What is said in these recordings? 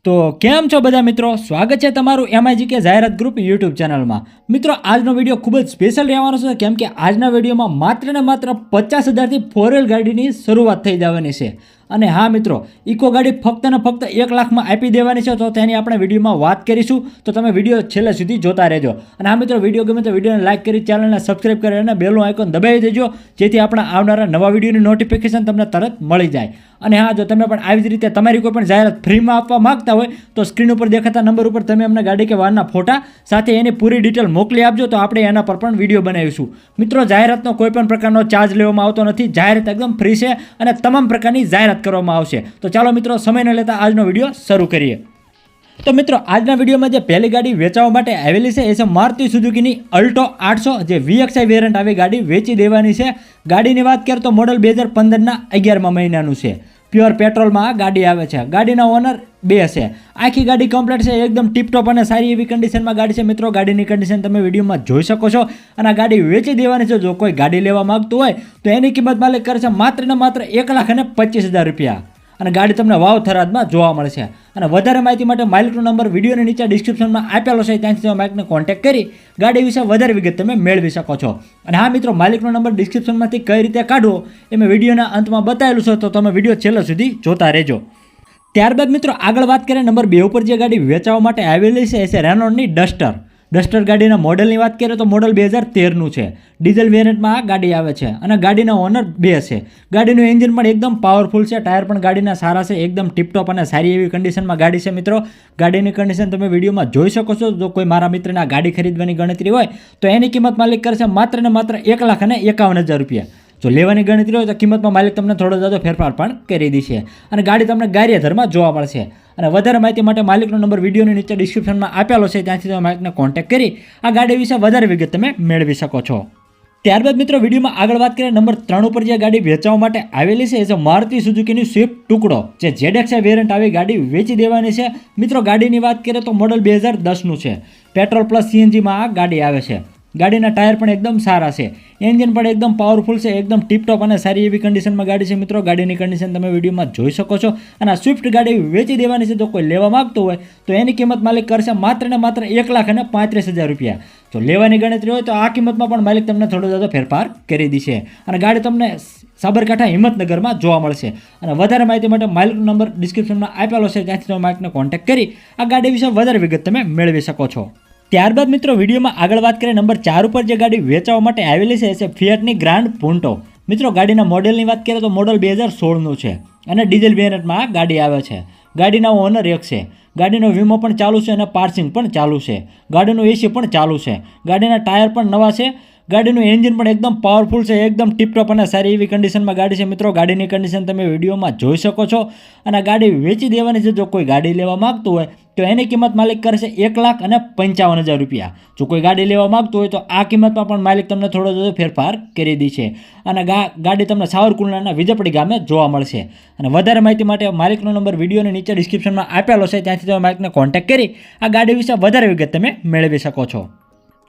તો કેમ છો બધા મિત્રો, સ્વાગત છે તમારું MIGK જાહેરાત ગ્રુપ યુટ્યુબ ચેનલમાં। મિત્રો આજનો વિડીયો ખૂબ જ સ્પેશિયલ રહેવાનો છે, કેમ કે આજના વિડીયોમાં માત્ર ને માત્ર 50,000થી 4 ગાડીની શરૂઆત થઈ જવાની છે। અને હા મિત્રો, ઇકો ગાડી ફક્ત ને ફક્ત 1 લાખમાં આપી દેવાની છે, તો તેની આપણે વિડીયોમાં વાત કરીશું, તો તમે વિડીયો છેલ્લે સુધી જોતા રહેજો। અને હા મિત્રો, વિડીયો ગમે તો વિડીયોને લાઇક કરી, ચેનલને સબસ્ક્રાઇબ કરી અને બેલનું આઇકોન દબાવી દેજો, જેથી આપણા આવનારા નવા વિડીયોની નોટિફિકેશન તમને તરત મળી જાય। અને હા, જો તમે પણ આવી જ રીતે તમારી કોઈ પણ જાહેરાત ફ્રીમાં આપવા માંગતા હોય તો સ્ક્રીન ઉપર દેખાતા નંબર ઉપર તમે અમને ગાડી કે વાહનના ફોટા સાથે એની પૂરી ડિટેલ મોકલી આપજો, તો આપણે એના પર પણ વિડીયો બનાવીશું। મિત્રો, જાહેરાતનો કોઈ પણ પ્રકારનો ચાર્જ લેવામાં આવતો નથી, જાહેરાત એકદમ ફ્રી છે અને તમામ પ્રકારની જાહેરાત કરવામાં આવશે। તો ચાલો મિત્રો, સમય ન લેતા આજનો વિડીયો શરૂ કરીએ। તો મિત્રો, આજના વિડીયોમાં જે પહેલી ગાડી વેચવા માટે આવેલી છે એ છે મારુતિ સુઝુકીની અલ્ટો 800, જે VXI વેરિયન્ટ આવી ગાડી વેચી દેવાની છે। ગાડીની વાત કરીએ તો મોડલ 2015ના 11મા મહિનાનું છે, પ્યોર પેટ્રોલમાં આ ગાડી આવે છે। ગાડીના ઓનર 2 છે। આખી ગાડી કમ્પ્લીટ છે, એકદમ ટીપટોપ અને સારી એવી કન્ડિશનમાં ગાડી છે। મિત્રો, ગાડીની કન્ડિશન તમે વિડીયોમાં જોઈ શકો છો અને આ ગાડી વેચી દેવાની છે। જો કોઈ ગાડી લેવા માંગતું હોય તો એની કિંમત માલિક કરે છે માત્ર ને માત્ર 1,25,000 રૂપિયા, અને ગાડી તમને વાવ થરાદમાં જોવા મળશે। અને વધારે માહિતી માટે માલિકનો નંબર વિડીયોની નીચે ડિસ્ક્રિપ્શનમાં આપેલો છે, ત્યાંથી તમે માલિકને કોન્ટેક્ટ કરી ગાડી વિશે વધારે વિગત તમે મેળવી શકો છો। અને હા મિત્રો, માલિકનો નંબર ડિસ્ક્રિપ્શનમાંથી કઈ રીતે કાઢવો એ મેં વિડીયોના અંતમાં બતાવેલું છે, તો તમે વિડીયો છેલ્લે સુધી જોતા રહેજો। ત્યારબાદ મિત્રો, આગળ વાત કરીએ નંબર 2 ઉપર જે ગાડી વેચવા માટે આવેલી છે એ છે રેનોલ્ડની ડસ્ટર ગાડીના મોડલની વાત કરીએ તો મોડલ 2013નું છે, ડીઝલ વેરિયન્ટમાં આ ગાડી આવે છે અને ગાડીના ઓનર 2 છે। ગાડીનું એન્જિન પણ એકદમ પાવરફુલ છે, ટાયર પણ ગાડીના સારા છે, એકદમ ટીપટોપ અને સારી એવી કન્ડિશનમાં ગાડી છે। મિત્રો, ગાડીની કન્ડિશન તમે વિડીયોમાં જોઈ શકો છો। જો કોઈ મારા મિત્રને આ ગાડી ખરીદવાની ગણતરી હોય તો એની કિંમત માલિક કરશે માત્ર ને માત્ર 1,51,000 રૂપિયા। જો લેવાની ગણતરી હોય તો કિંમતમાં માલિક તમને થોડો જાજો ફેરફાર પણ કરી દેશે અને ગાડી તમને ગારિયાધરમાં જોવા મળશે। અને વધારે માહિતી માટે માલિકનો નંબર વિડીયોની નીચે ડિસ્ક્રિપ્શનમાં આપેલો છે, ત્યાંથી તમે માલિકને કોન્ટેક્ટ કરી આ ગાડી વિશે વધારે વિગત તમે મેળવી શકો છો। ત્યારબાદ મિત્રો, વિડીયોમાં આગળ વાત કરીએ નંબર 3 ઉપર જે ગાડી વેચવા માટે આવેલી છે એ છે મારુતિ સુઝુકીની સ્વિફ્ટ ટુકડો, જે ZXi વેરિયન્ટ આવી ગાડી વેચી દેવાની છે। મિત્રો, ગાડીની વાત કરીએ તો મોડલ 2010નું છે, પેટ્રોલ પ્લસ CNGમાં આ ગાડી આવે છે। ગાડીના ટાયર પણ એકદમ સારા છે, એન્જિન પણ એકદમ પાવરફુલ છે, એકદમ ટીપટોપ અને સારી એવી કન્ડિશનમાં ગાડી છે। મિત્રો, ગાડીની કન્ડિશન તમે વિડીયોમાં જોઈ શકો છો અને આ સ્વિફ્ટ ગાડી વેચી દેવાની છે। જો કોઈ લેવા માંગતો હોય તો એની કિંમત માલિક કરશે માત્ર ને માત્ર 1,35,000 રૂપિયા। જો લેવાની ગણતરી હોય તો આ કિંમતમાં પણ માલિક તમને થોડો જાજો ફેરફાર કરી દેશે અને ગાડી તમને સાબરકાંઠા હિંમતનગરમાં જોવા મળશે। અને વધારે માહિતી માટે માલિકનો નંબર ડિસ્ક્રિપ્શનમાં આપેલો છે, ત્યાંથી તમે માલિકને કોન્ટેક્ટ કરી આ ગાડી વિશે વધારે વિગત તમે મેળવી શકો છો। ત્યારબાદ મિત્રો, વિડીયોમાં આગળ વાત કરીએ નંબર 4 ઉપર જે ગાડી વેચવા માટે આવેલી છે એ છે ફિયાટની ગ્રાન્ડ પૂન્ટો। મિત્રો, ગાડીના મોડેલની વાત કરીએ તો મોડલ 2016નું છે અને ડીઝલ વેરિયન્ટમાં આ ગાડી આવે છે। ગાડીના ઓનર 1 છે। ગાડીનો વીમો પણ ચાલુ છે અને પાર્સિંગ પણ ચાલુ છે। ગાડીનું AC પણ ચાલુ છે। ગાડીના ટાયર પણ નવા છે। ગાડીનું એન્જિન પણ એકદમ પાવરફુલ છે, એકદમ ટીપટોપ અને સારી એવી કન્ડિશનમાં ગાડી છે। મિત્રો, ગાડીની કન્ડિશન તમે વિડીયોમાં જોઈ શકો છો અને ગાડી વેચી દેવાની છે। જો કોઈ ગાડી લેવા માંગતું હોય તો એની કિંમત માલિક કરશે 1,55,000 રૂપિયા। જો કોઈ ગાડી લેવા માંગતું હોય તો આ કિંમતમાં પણ માલિક તમને થોડો થોડો ફેરફાર કરી દેશે અને ગાડી તમને સાવરકુંડલાના વિજયપડી ગામે જોવા મળશે। અને વધારે માહિતી માટે માલિકનો નંબર વિડીયોની નીચે ડિસ્ક્રિપ્શનમાં આપેલો છે, ત્યાંથી તમે માલિકને કોન્ટેક્ટ કરી આ ગાડી વિશે વધારે વિગત તમે મેળવી શકો છો।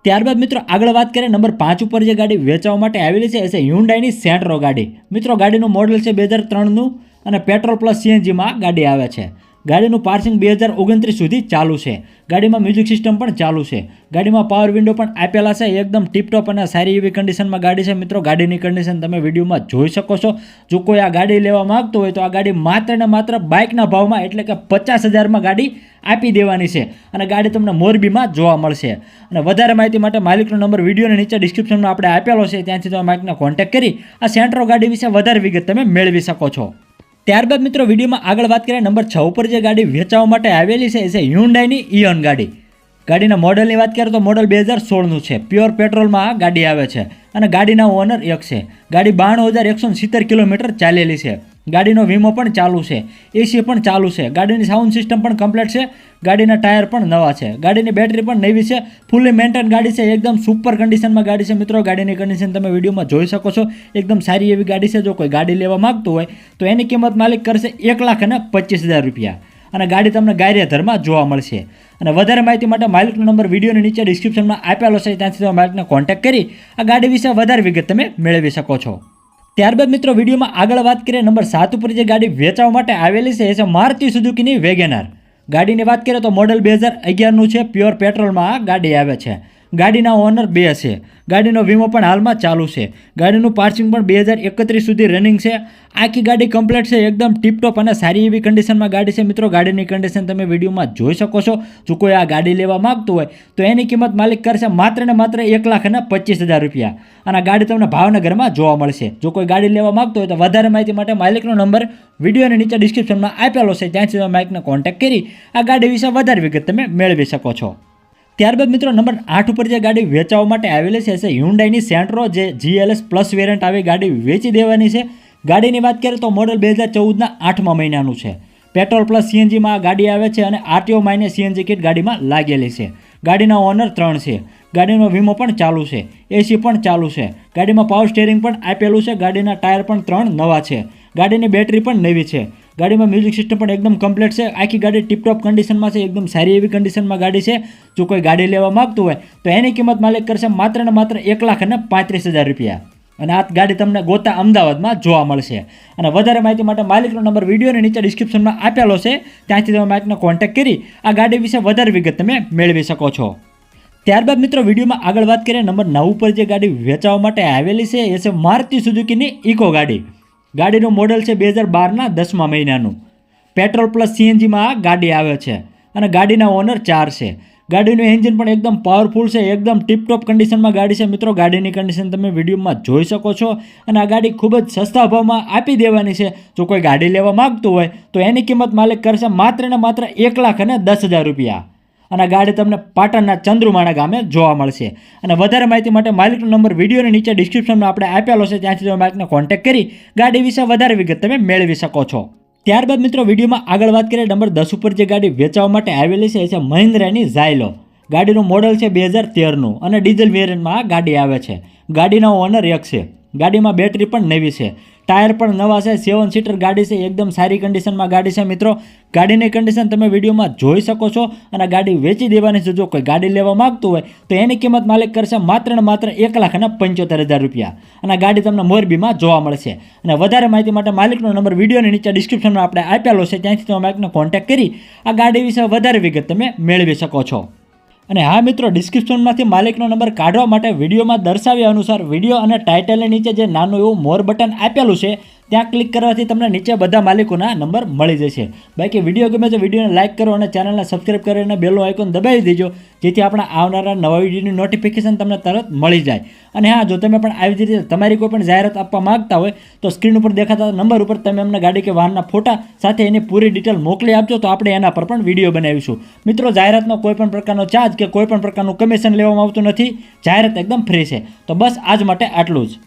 ત્યારબાદ મિત્રો, આગળ વાત કરીએ નંબર 5 ઉપર જે ગાડી વેચવા માટે આવેલી છે એ છે હ્યુન્ડાઈની સેન્ટ્રો ગાડી। મિત્રો, ગાડીનું મોડલ છે 2003નું અને પેટ્રોલ પ્લસ CNGમાં ગાડી આવે છે। ગાડીનું પાર્સિંગ 2029 સુધી ચાલુ છે। ગાડીમાં મ્યુઝિક સિસ્ટમ પણ ચાલુ છે। ગાડીમાં પાવર વિન્ડો પણ આપેલા છે, એકદમ ટીપટોપ અને સારી એવી કન્ડિશનમાં ગાડી છે। મિત્રો, ગાડીની કન્ડિશન તમે વિડીયોમાં જોઈ શકો છો। જો કોઈ આ ગાડી લેવા માંગતો હોય તો આ ગાડી માત્ર ને માત્ર બાઇકના ભાવમાં એટલે કે 50,000માં ગાડી આપી દેવાની છે અને ગાડી તમને મોરબીમાં જોવા મળશે। અને વધારે માહિતી માટે માલિકનો નંબર વિડીયોની નીચે ડિસ્ક્રિપ્શનમાં આપણે આપેલો છે, ત્યાંથી તમે માલિકને કોન્ટેક્ટ કરી આ સેન્ટ્રો ગાડી વિશે વધારે વિગત તમે મેળવી શકો છો। ત્યારબાદ મિત્રો, વિડીયોમાં આગળ વાત કરીએ નંબર 6 ઉપર જે ગાડી વેચવા માટે આવેલી છે એ છે હ્યુન્ડાઈની ઇયોન ગાડી। ગાડીના મોડલની વાત કરીએ તો મોડલ 2016નું છે, પ્યોર પેટ્રોલમાં આ ગાડી આવે છે અને ગાડીના ઓનર 1 છે। ગાડી 92,170 કિલોમીટર ચાલેલી છે। ગાડીનો વીમો પણ ચાલુ છે, AC પણ ચાલુ છે। ગાડીની સાઉન્ડ સિસ્ટમ પણ કમ્પ્લીટ છે। ગાડીના ટાયર પણ નવા છે। ગાડીની બેટરી પણ નવી છે, ફૂલી મેન્ટેન ગાડી છે, એકદમ સુપર કન્ડિશનમાં ગાડી છે। મિત્રો, ગાડીની કન્ડિશન તમે વિડીયોમાં જોઈ શકો છો, એકદમ સારી એવી ગાડી છે। જો કોઈ ગાડી લેવા માંગતું હોય તો એની કિંમત માલિક કરશે 1,25,000 રૂપિયા અને ગાડી તમને ગારિયાધરમાં જોવા મળશે। અને વધારે માહિતી માટે માલિકનો નંબર વિડીયોની નીચે ડિસ્ક્રિપ્શનમાં આપેલો છે, ત્યાંથી તમે માલિકને કોન્ટેક્ટ કરી આ ગાડી વિશે વધારે વિગત તમે મેળવી શકો છો। ત્યારબાદ મિત્રો, વિડીયોમાં આગળ વાત કરીએ નંબર 7 ઉપર જે ગાડી વેચવા માટે આવેલી છે એ છે મારુતિ સુઝુકીની વેગેનાર। ગાડીની વાત કરીએ તો મોડલ 2011નું છે, પ્યોર પેટ્રોલમાં આ ગાડી આવે છે. ગાડીના ઓનર 2 છે. ગાડીનો વીમો પણ હાલમાં ચાલુ છે. ગાડીનું પાર્સિંગ પણ 2031 સુધી રનિંગ છે. આખી ગાડી કમ્પ્લીટ છે, એકદમ ટીપટોપ અને સારી એવી કન્ડિશનમાં ગાડી છે. મિત્રો, ગાડીની કન્ડિશન તમે વિડીયોમાં જોઈ શકો છો. જો કોઈ આ ગાડી લેવા માગતું હોય તો એની કિંમત માલિક કરશે માત્ર ને માત્ર 1,25,000 રૂપિયા. અને આ ગાડી તમને ભાવનગરમાં જોવા મળશે. જો કોઈ ગાડી લેવા માગતો હોય તો વધારે માહિતી માટે માલિકનો નંબર વિડીયોની નીચે ડિસ્ક્રિપ્શનમાં આપેલો છે, ત્યાંથી તમે માલિકને કોન્ટેક્ટ કરી આ ગાડી વિશે વધારે વિગત તમે મેળવી શકો છો. ત્યારબાદ મિત્રો નંબર 8 ઉપર જે ગાડી વેચાવા માટે આવેલી છે હ્યુન્ડાઈની સેન્ટ્રો, જે GLS પ્લસ વેરિયન્ટ આવી ગાડી વેચી દેવાની છે. ગાડીની વાત કરીએ તો મોડલ 2014ના 8મા મહિનાનું છે. પેટ્રોલ પ્લસ CNGમાં આ ગાડી આવે છે અને RTO માઇને CNG કિટ ગાડીમાં લાગેલી છે. ગાડીના ઓનર 3 છે. ગાડીનો વીમો પણ ચાલુ છે, AC પણ ચાલુ છે. ગાડીમાં પાવર સ્ટીયરિંગ પણ આપેલું છે. ગાડીના ટાયર પણ 3 નવા છે. ગાડીની બેટરી પણ નવી છે. ગાડીમાં મ્યુઝિક સિસ્ટમ પણ એકદમ કમ્પ્લીટ છે. આખી ગાડી ટીપટોપ કન્ડિશનમાં છે, એકદમ સારી એવી કન્ડિશનમાં ગાડી છે. જો કોઈ ગાડી લેવા માગતું હોય તો એની કિંમત માલિક કરશે માત્ર ને માત્ર 1,35,000 રૂપિયા. અને આ ગાડી તમને ગોતા અમદાવાદમાં જોવા મળશે. અને વધારે માહિતી માટે માલિકનો નંબર વિડીયોની નીચે ડિસ્ક્રિપ્શનમાં આપેલો છે, ત્યાંથી તમે માલિકને કોન્ટેક્ટ કરી આ ગાડી વિશે વધારે વિગત તમે મેળવી શકો છો. ત્યારબાદ મિત્રો વિડીયોમાં આગળ વાત કરીએ નંબર 9 ઉપર જે ગાડી વેચાવા માટે આવેલી છે એ છે મારુતિ સુઝુકીની ઇકો ગાડી. ગાડીનું મોડલ છે 2012ના 10મા મહિનાનું. પેટ્રોલ પ્લસ CNGમાં આ ગાડી આવે છે અને ગાડીના ઓનર 4 છે. ગાડીનું એન્જિન પણ એકદમ પાવરફુલ છે, એકદમ ટીપટોપ કન્ડિશનમાં ગાડી છે. મિત્રો, ગાડીની કન્ડિશન તમે વિડીયોમાં જોઈ શકો છો. અને આ ગાડી ખૂબ જ સસ્તા ભાવમાં આપી દેવાની છે. જો કોઈ ગાડી લેવા માગતું હોય તો એની કિંમત માલિક કરશે માત્ર ને માત્ર 1,10,000 રૂપિયા. અને આ ગાડી તમને પાટણના ચંદ્રુમાણા ગામે જોવા મળશે. અને વધારે માહિતી માટે માલિકનો નંબર વિડીયોની નીચે ડિસ્ક્રિપ્શનમાં આપણે આપેલો છે, ત્યાંથી તમે માલિકને કોન્ટેક્ટ કરી ગાડી વિશે વધારે વિગત તમે મેળવી શકો છો. ત્યારબાદ મિત્રો વિડીયોમાં આગળ વાત કરીએ નંબર 10 ઉપર જે ગાડી વેચાવા માટે આવેલી છે એ છે મહિન્દ્રાની ઝાયલો. ગાડીનું મોડલ છે 2013નું અને ડીઝલ વેરિયન્ટમાં આ ગાડી આવે છે. ગાડીના ઓનર 1 છે. ગાડીમાં બેટરી પણ નવી છે. ટાયર પણ નવા છે. 7 સીટર ગાડી છે, એકદમ સારી કન્ડિશનમાં ગાડી છે. મિત્રો, ગાડીની કન્ડિશન તમે વિડીયોમાં જોઈ શકો છો. અને ગાડી વેચી દેવાની છે. જો કોઈ ગાડી લેવા માગતું હોય તો એની કિંમત માલિક કરશે માત્ર ને માત્ર 1,75,000 રૂપિયા. અને આ ગાડી તમને મોરબીમાં જોવા મળશે. અને વધારે માહિતી માટે માલિકનો નંબર વિડીયોની નીચે ડિસ્ક્રિપ્શનમાં આપણે આપેલો છે, ત્યાંથી તમે માલિકને કોન્ટેક્ટ કરી આ ગાડી વિશે વધારે વિગત તમે મેળવી શકો છો. અને હા મિત્રો, ડિસ્ક્રિપ્શનમાંથી માલિકનો નંબર કાઢવા માટે વિડીયોમાં દર્શાવ્યા અનુસાર વિડીયો અને ટાઇટલની નીચે જે નાનું એવું મોર બટન આપેલું છે ત્યાં ક્લિક કરવાથી તમને નીચે બધા માલિકોના નંબર મળી જશે. બાકી વિડીયો ગમે તો વિડીયોને લાઇક કરો અને ચેનલને સબસ્ક્રાઈબ કરીને બેલનો આઇકોન દબાવી દેજો, જેથી આપણા આવનારા નવા વિડીયોની નોટિફિકેશન તમને તરત મળી જાય. અને હા, જો તમે પણ આવી જ રીતે તમારી કોઈ પણ જાહેરાત આપવા માંગતા હોય તો સ્ક્રીન ઉપર દેખાતા નંબર ઉપર તમે અમને ગાડી કે વાહનના ફોટા સાથે એની પૂરી ડિટેલ મોકલી આપજો, તો આપણે એના પર પણ વિડીયો બનાવીશું. મિત્રો, જાહેરાતનો કોઈ પણ પ્રકારનો ચાર્જ કે કોઈ પણ પ્રકારનું કમિશન લેવામાં આવતું નથી. જાહેરાત એકદમ ફ્રી છે. તો બસ આજ માટે આટલું જ.